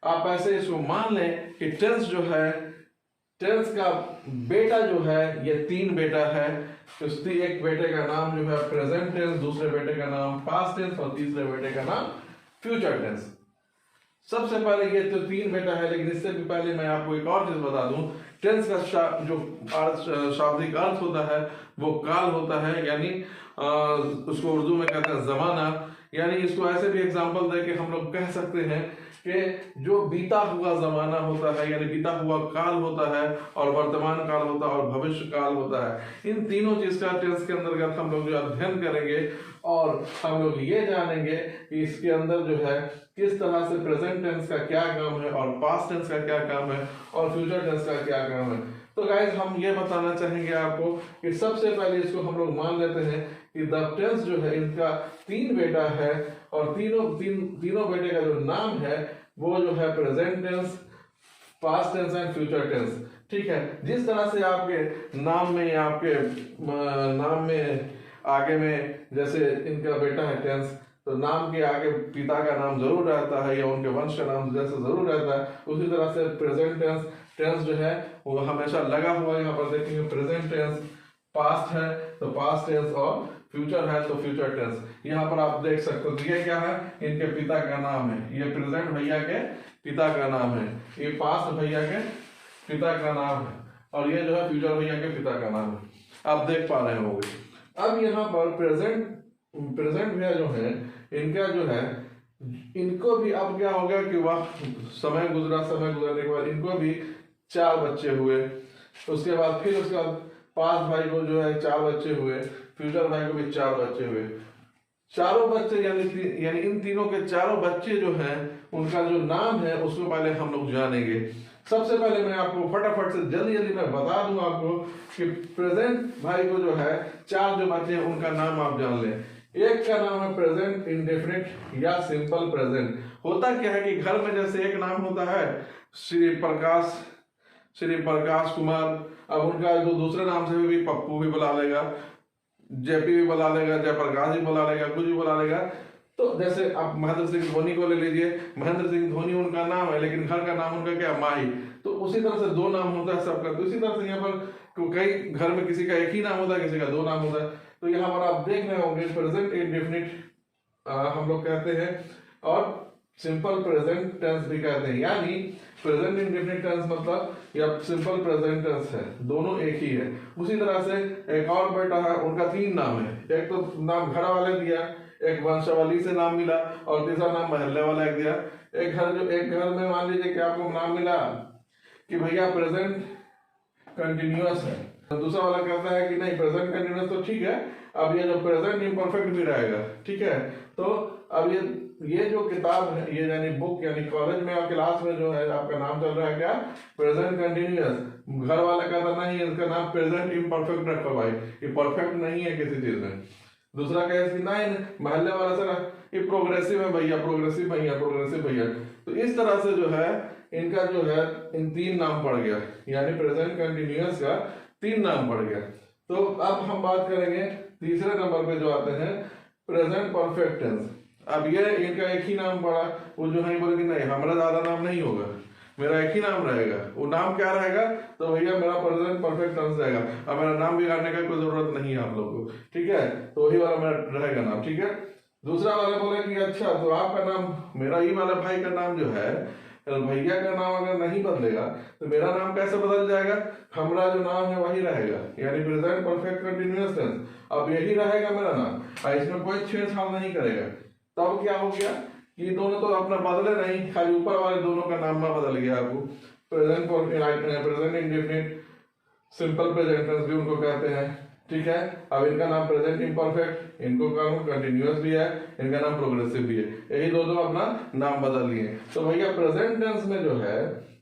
आप ऐसे इसको मान लें कि टेंस जो है, टेंस का बेटा जो है ये 3 बेटा है। तो एक बेटे का नाम जो है प्रेजेंट टेंस, दूसरे बेटे का नाम पास्ट टेंस और तीसरे बेटे का नाम फ्यूचर टेंस। सबसे पहले ये तो 3 बेटा है, लेकिन इससे भी पहले मैं आपको एक और चीज बता दूं। टेंस का जो शाब्दिक अर्थ होता है वो काल होता है, यानी उसको उर्दू में कहते हैं जमाना। यानी इसको ऐसे भी एग्जांपल दे के हम लोग कह सकते हैं कि जो बीता हुआ जमाना होता है, यानी बीता हुआ काल होता है, और वर्तमान काल होता है और भविष्य काल होता है। इन तीनों चीज का टेंस के अंतर्गत हम लोग जो अध्ययन करेंगे, और हम लोग ये जानेंगे कि इसके अंदर जो है किस तरह से प्रेजेंट टेंस का क्या काम है, और पास्ट टेंस का क्या काम है, और फ्यूचर टेंस का क्या काम है। तो गाइस हम ये बताना चाहेंगे आपको कि सबसे पहले इसको हम लोग मान लेते हैं कि द टेंस जो है इनका 3 बेटा है, और तीनों बेटे का जो नाम है वो जो है present tense, past tense and future tense. ठीक है, जिस तरह से आपके नाम में आगे में जैसे इनका बेटा है टेंस, तो नाम के आगे पिता का नाम जरूर रहता है या उनके वंश का नाम जैसे जरूर रहता है, उसी तरह से प्रेजेंट टेंस जो है वो हमेशा लगा हुआ है। यहाँ पर देखेंगे प्रेजेंट टेंस, पास्ट है तो पास्ट टेंस, और फ्यूचर है तो फ्यूचर टेंस। यहाँ पर आप देख सकते हो ये क्या है, इनके पिता का नाम है। ये प्रेजेंट भैया के पिता का नाम है, ये पास्ट भैया के पिता का नाम है, और ये जो है फ्यूचर भैया के पिता का नाम है। आप देख पा रहे होंगे। अब यहाँ पर प्रेजेंट भैया जो है इनका जो है, इनको भी अब क्या हो गया कि वह समय गुजरने के बाद इनको भी 4 बच्चे हुए। उसके बाद पास्ट भाई को जो है 4 बच्चे हुए, फ्यूचर भाई को भी 4 बच्चे हुए। चारों बच्चे यानी इन तीनों के चारों बच्चे जो हैं उनका जो नाम है उसको पहले हम लोग जानेंगे। सबसे पहले मैं आपको फटाफट से जल्दी मैं बता दूं आपको कि प्रेजेंट भाई को जो है 4 जो बच्चे हैं उनका नाम आप जान लें। एक का नाम है प्रेजेंट इंडेफिनिट या सिंपल प्रेजेंट। होता क्या है कि घर में जैसे एक नाम होता है श्री प्रकाश कुमार, अब उनका जो दूसरे नाम से भी पप्पू भी बुला लेगा, जेपी भी बुला लेगा, जयप्रकाश भी बुला लेगा, कुछ भी बुला लेगा। तो जैसे आप महेंद्र सिंह धोनी को ले लीजिए, महेंद्र सिंह धोनी उनका नाम है, लेकिन घर का नाम उनका क्या, माही। तो उसी तरह से 2 नाम होता है सबका। तो इसी तरह से यहाँ पर कई घर में किसी का एक ही नाम होता है, किसी का 2 नाम होता है। तो यहाँ पर आप देख रहे होंगे प्रेजेंट इंडेफिनिट हम लोग कहते हैं, और सिंपल प्रेजेंट टेंस भी कहते हैं। यानी प्रेजेंट इंडेफिनिट टेंस मतलब या सिंपल प्रेजेंट टेंस है, दोनों एक ही है। उसी तरह से एक और बेटा है, उनका 3 नाम है। एक तो नाम घर वाले दिया, एक वंशावली से नाम मिला, और तीसरा नाम महल्ले वाला एक दिया। एक घर में मान लीजिए कि आपको नाम मिला कि भैया प्रेजेंट कंटिन्यूअस है, तो दूसरा वाला कहता है कि नहीं प्रेजेंट कंटिन्यूअस तो ठीक है, अब ये जो प्रेजेंट इम्परफेक्ट भी रहेगा। ठीक है, तो अब ये जो किताब है, ये यानी बुक, यानी कॉलेज में और क्लास में जो है आपका नाम चल रहा है क्या, प्रेजेंट कंटिन्यूअस। घर वाला कहता नहीं इसका नाम प्रेजेंट इम्परफेक्ट रखो भाई, ये परफेक्ट नहीं है किसी चीज में। दूसरा कहे कि नहीं महल्ले वाला सर ये प्रोग्रेसिव है भैया, प्रोग्रेसिव भैया। तो इस तरह से जो है इनका जो है इन 3 नाम पड़ गया, यानी प्रेजेंट कंटिन्यूअस का 3 नाम पड़ गया। तो अब हम बात करेंगे तीसरे नंबर पे जो आते हैं प्रेजेंट परफेक्ट टेंस। अब ये इनका एक ही नाम पड़ा, वो जो है बोले कि नहीं हमारा ज्यादा नाम नहीं होगा, मेरा एक ही नाम रहेगा। वो नाम क्या रहेगा, तो भैया मेरा प्रेजेंट परफेक्ट टेंस रहेगा। अब मेरा नाम बिगाड़ने का कोई जरूरत नहीं है आप लोग को, ठीक है। तो वही वाला मेरा रहेगा नाम, ठीक है। दूसरा वाला बोले कि अच्छा तो आपका नाम, मेरा ही वाला भाई का नाम जो है, भैया का नाम अगर नहीं बदलेगा तो मेरा नाम कैसे बदल जाएगा, हमारा जो नाम है वही रहेगा, यानी प्रेजेंट परफेक्ट कंटिन्यूअस टेंस। अब यही रहेगा मेरा नाम, इसमें कोई छेड़छाड़ नहीं करेगा। तब क्या हो गया कि दोनों तो अपना बदले नहीं, खाली ऊपर वाले दोनों का नाम बदल गया। आपको present indefinite, simple present tense भी उनको कहते हैं, ठीक है। अब इनका नाम प्रेजेंट इम्परफेक्ट, इनको नाम कंटिन्यूअस भी है, इनका नाम प्रोग्रेसिव भी है। यही दोनों अपना नाम बदल लिए। तो भैया प्रेजेंट टेंस में जो है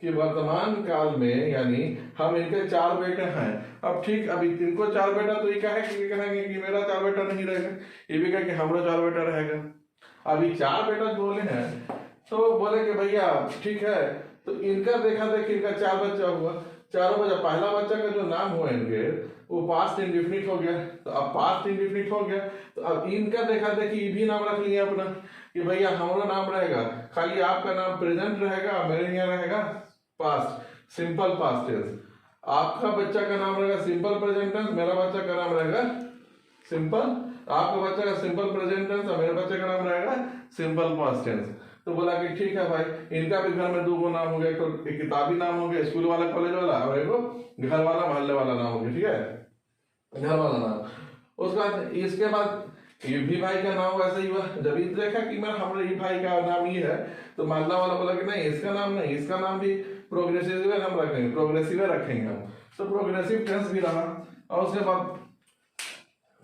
कि वर्तमान काल में, यानी हम इनके 4 बेटे हैं। अब ठीक, अब इनको 4 बेटा, तो ये कहेंगे कि मेरा 4 बेटा नहीं रहेगा, ये भी कहे कि हमारा 4 बेटा रहेगा। अभी 4 बेटा बोले हैं, तो बोले कि भैया ठीक है, तो इनका देखा था कि इनका 4 बच्चा हुआ, चारों बच्चा, पहला बच्चा का जो नाम हुआ इनके वो पास्ट इंडेफिनिट हो गया। तो अब पास्ट इंडेफिनिट हो गया, तो अब इनका देखा था कि ये भी नाम रख लिया अपना, कि भैया हमारा नाम रहेगा, खाली आपका नाम प्रेजेंट रहेगा, मेरे यहाँ रहेगा पास्ट, सिंपल पास्ट टेंस। आपका बच्चा का नाम रहेगा सिंपल प्रेजेंट टेंस, मेरा बच्चा का नाम रहेगा सिंपल, आपका बच्चा का सिंपल प्रेजेंट टेंस और मेरे बच्चे का नाम रहेगा सिंपल पास्ट टेंस। तो बोला कि ठीक है भाई, इनका भी घर में 2 नाम हो गया, तो एक किताबी नाम हो गया स्कूल वाला कॉलेज वाला, और एक घर वाला मोहल्ले वाला नाम हो गया, ठीक है, घर वाला नाम। उसके बाद इसके बाद ये भी भाई का नाम वैसे ही हुआ। जब ये देखा कि मैं हमारे ये भाई का नाम ये है, तो मोहल्ला वाला बोला कि नहीं इसका नाम नहीं, इसका नाम भी प्रोग्रेसिव हम रखेंगे, प्रोग्रेसिव रखेंगे हम, तो प्रोग्रेसिव टेंस भी रहा। और उसके बाद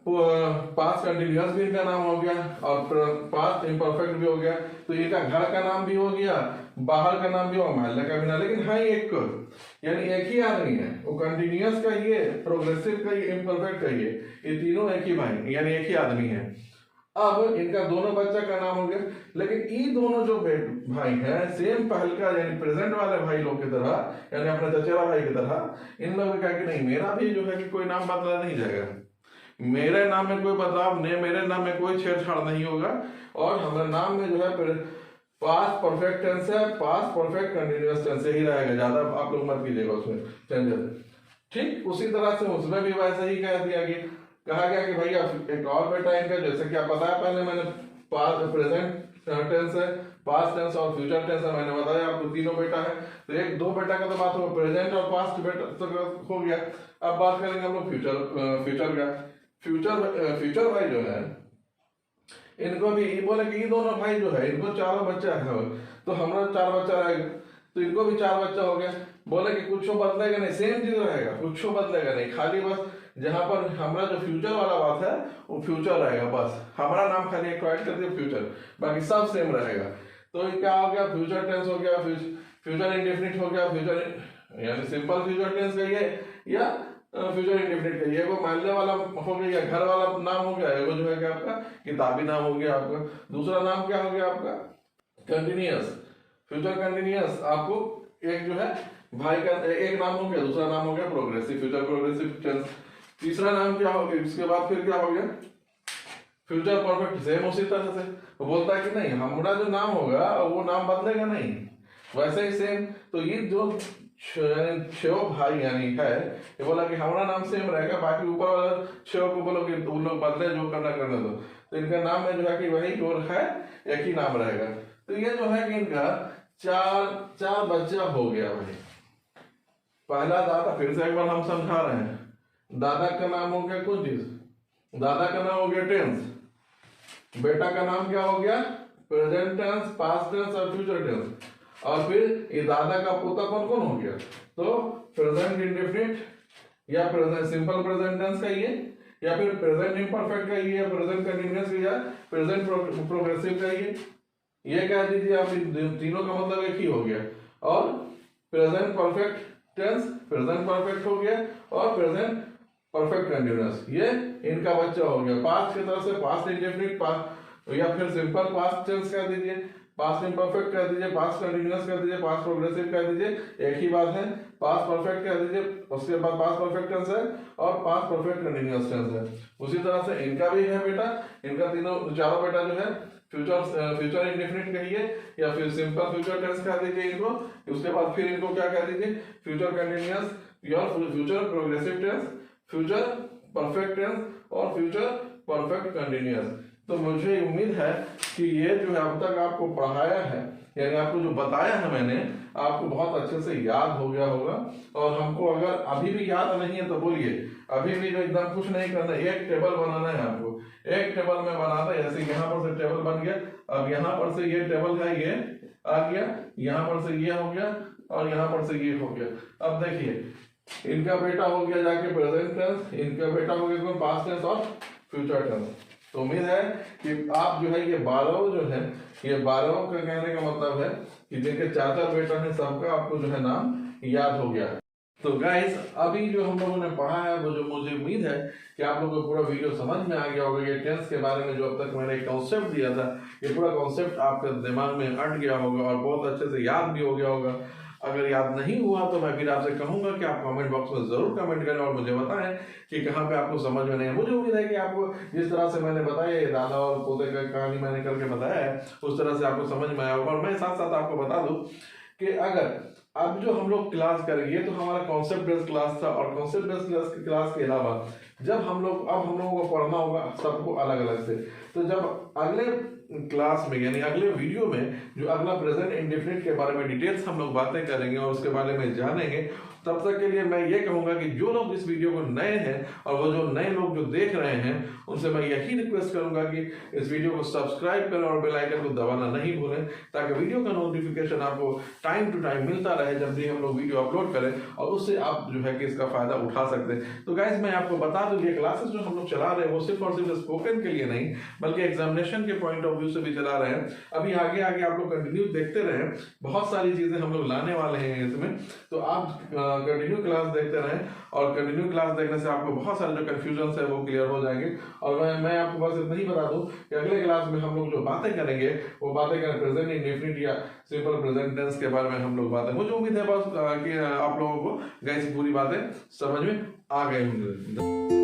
पास्ट कंटिन्यूअस भी इनका नाम हो गया और पास्ट इम्परफेक्ट भी हो गया। तो इनका घर का नाम भी हो गया, बाहर का नाम भी हो, मोहल्ले का भी ना, लेकिन हाँ एक यानी एक ही आदमी है, वो कंटिन्यूअस का ये, प्रोग्रेसिव का ये, इम्परफेक्ट का ये तीनों एक ही भाई यानी एक ही आदमी है। अब इनका दोनों बच्चा का नाम हो गया, लेकिन ये दोनों जो भाई हैं सेम पहल का यानी प्रेजेंट वाले भाई लोग की तरह, यानी अपने चचेरा भाई की तरह, इन लोगों ने कहा कि नहीं मेरा भी जो है कि कोई नाम बदला नहीं जाएगा, मेरे नाम में कोई बदलाव नहीं, मेरे नाम में कोई छेड़छाड़ नहीं होगा, और हमारे नाम में जो है पास्ट परफेक्ट टेंस है, पास्ट परफेक्ट कंटिन्यूअस टेंस ही रहेगा, ज्यादा आप लोग मत कीजिएगा उसमें चेंजेस। ठीक उसी तरह से उसमें भी वैसे ही कह दिया कि कहा गया कि भैया एक और बेटा इनका, जैसे कि आप बताया पहले मैंने, पास्ट प्रेजेंट टेंस है, पास्ट टेंस और फ्यूचर टेंस है, मैंने बताया आपको तीनों बेटा है। तो एक 2 बेटा का तो बात हो, प्रेजेंट और पास्ट बेटा तो हो गया। अब बात करेंगे हम लोग फ्यूचर का। फ्यूचर भाई जो है इनको भी ये बोले कि ये दोनों भाई जो है इनको 4 बच्चा है, तो हमारा 4 बच्चा रहेगा, तो इनको भी 4 बच्चा हो गया। बोले कि कुछ बदलेगा नहीं, सेम चीज रहेगा, कुछ बदलेगा नहीं, खाली बस जहां पर हमारा जो फ्यूचर वाला बात है वो फ्यूचर रहेगा, बस हमारा नाम खाली एक ऐड कर दिया फ्यूचर, बाकी सब सेम रहेगा। तो ये क्या हो गया, फ्यूचर टेंस हो गया, फ्यूचर इंडेफिनिट हो गया, फ्यूचर यानी सिंपल फ्यूचर टेंस कहिए या फ्यूचर इंडेफिनिट कहिए, वो मोहल्ले वाला हो गया, घर वाला नाम हो गया, वो जो है क्या आपका किताबी नाम हो गया आपका। दूसरा नाम क्या हो गया आपका कंटिन्यूअस, फ्यूचर कंटिन्यूअस। आपको एक जो है भाई का एक नाम हो गया, दूसरा नाम हो गया प्रोग्रेसिव, फ्यूचर प्रोग्रेसिव टेंस। तीसरा नाम क्या हो गया, इसके बाद फिर क्या हो गया फ्यूचर परफेक्ट, सेम उसी तरह से वो बोलता है कि नहीं हमारा जो नाम होगा वो नाम बदलेगा नहीं, वैसे ही सेम। तो ये जो 6 भाई यानी है, ये बोला कि हमारा नाम सेम रहेगा, बाकी ऊपर वाला 6 को बोलो कि उन लोग बदले, जो करना करने दो। तो इनका नाम में जो है कि वही जो है एक ही नाम रहेगा। तो ये जो है कि इनका 4 बच्चा हो गया भाई। पहला दादा, फिर से एक बार हम समझा रहे हैं, दादा का नाम हो गया कुछ चीज, दादा का नाम हो गया टेंस, बेटा का नाम क्या हो गया प्रेजेंट टेंस, पास्ट टेंस और फ्यूचर टेंस। और फिर ये दादा का पोता कौन कौन हो गया, तो प्रेजेंट इंडेफिनिट या प्रेजेंट सिंपल प्रेजेंट टेंस का ये, या फिर प्रेजेंट इम्परफेक्ट का ये, या प्रेजेंट कंटीन्यूअस या प्रेजेंट प्रोग्रेसिव का ये कह दीजिए आप, तीनों का मतलब एक ही हो गया। और present perfect tense, present perfect हो गया, और प्रेजेंट परफेक्ट कंटीन्यूअस, ये इनका बच्चा हो गया। पास्ट की तरफ से पास्ट इंडेफिनिट या फिर सिंपल पास्ट टेंस कह दीजिए, पास्ट इम्परफेक्ट कर दीजिए, पास्ट कंटीन्यूअस कर दीजिए, पास्ट प्रोग्रेसिव कर दीजिए, एक ही बात है। पास्ट परफेक्ट कर दीजिए, उसके बाद पास्ट परफेक्ट टेंस है और पास्ट परफेक्ट कंटीन्यूअस टेंस है। उसी तरह से इनका भी है बेटा, इनका चारों बेटा जो है फ्यूचर इंडेफिनिट कहिए या फिर सिंपल फ्यूचर टेंस कह दीजिए इनको। उसके बाद फिर इनको क्या कह दीजिए फ्यूचर कंटीन्यूअस या future progressive tense, future perfect tense और फ्यूचर परफेक्ट कंटीन्यूअस। तो मुझे उम्मीद है कि ये जो है अब तक आपको पढ़ाया है यानी आपको जो बताया है मैंने, आपको बहुत अच्छे से याद हो गया होगा। और हमको अगर अभी भी याद नहीं है तो बोलिए, अभी भी जो एकदम कुछ नहीं करना, एक टेबल बनाना है आपको, एक टेबल में बनाना है। जैसे यहाँ पर से टेबल बन गया, अब यहाँ पर से ये टेबल है ये आ गया, यहाँ पर से ये हो गया और यहाँ पर से ये हो गया। अब देखिए इनका बेटा हो गया जाके प्रेजेंट टेंस, इनका बेटा हो गया पास्ट टेंस और फ्यूचर टेंस। तो उम्मीद है कि आप जो है ये 12 जो है, ये 12 का कहने का मतलब है कि जिनके 4 बेटा है सबका आपको जो है नाम याद हो गया। तो गाइस अभी जो हम लोगों ने पढ़ा है वो जो मुझे उम्मीद है कि आप लोगों को पूरा वीडियो समझ में आ गया होगा। ये टेंस के बारे में जो अब तक मैंने एक कॉन्सेप्ट दिया था, ये पूरा कॉन्सेप्ट आपके दिमाग में अट गया होगा और बहुत अच्छे से याद भी हो गया होगा। अगर याद नहीं हुआ तो मैं फिर आपसे कहूंगा कि आप कमेंट बॉक्स में जरूर कमेंट करें और मुझे बताएं कि कहाँ पे आपको समझ में नहीं है। मुझे उम्मीद है कि आपको जिस तरह से मैंने बताया दादा और पोते का कहानी मैंने करके बताया है उस तरह से आपको समझ में आया होगा। और मैं साथ साथ आपको बता दूं कि अगर अब जो हम लोग क्लास करेंगे तो हमारा कॉन्सेप्ट बेस्ड क्लास था, और कॉन्सेप्ट बेस्ड क्लास के अलावा जब हम लोगों को पढ़ना होगा सबको अलग अलग से। तो जब अगले क्लास में यानी अगले वीडियो में जो अगला प्रेजेंट इंडेफिनिट के बारे में डिटेल्स हम लोग बातें करेंगे और उसके बारे में जानेंगे, तब तक के लिए मैं ये कहूंगा कि जो लोग इस वीडियो को नए हैं और वो जो नए लोग जो देख रहे हैं उनसे मैं यही रिक्वेस्ट करूंगा कि इस वीडियो को सब्सक्राइब करें और बेल आइकन को दबाना नहीं भूलें, ताकि वीडियो का नोटिफिकेशन आपको टाइम टू टाइम मिलता रहे जब भी हम लोग वीडियो अपलोड करें, और उससे आप जो है कि इसका फायदा उठा सकते हैं। तो गाइस मैं आपको बता दूं ये क्लासेस जो हम लोग चला रहे हैं वो सिर्फ और सिर्फ स्पोकन के लिए नहीं बल्कि एग्जामिनेशन के पॉइंट ऑफ व्यू से भी चला रहे हैं। अभी आगे आगे आप लोग कंटिन्यू देखते रहे, बहुत सारी चीजें हम लोग लाने वाले हैं इसमें, तो आप कंटिन्यू क्लास देखते रहें, और कंटिन्यू क्लास देखने से आपको बहुत सारे जो कंफ्यूजन है वो क्लियर हो जाएंगे। और मैं आपको बस इतना ही बता दूं कि अगले क्लास में हम लोग जो बातें करेंगे वो बातें करें प्रेजेंट इंडेफिनिट या सिंपल प्रेजेंट टेंस के बारे में हम लोग बातें। मुझे उम्मीद है बस कि आप लोगों को गाइस पूरी बातें समझ में आ गई होंगी।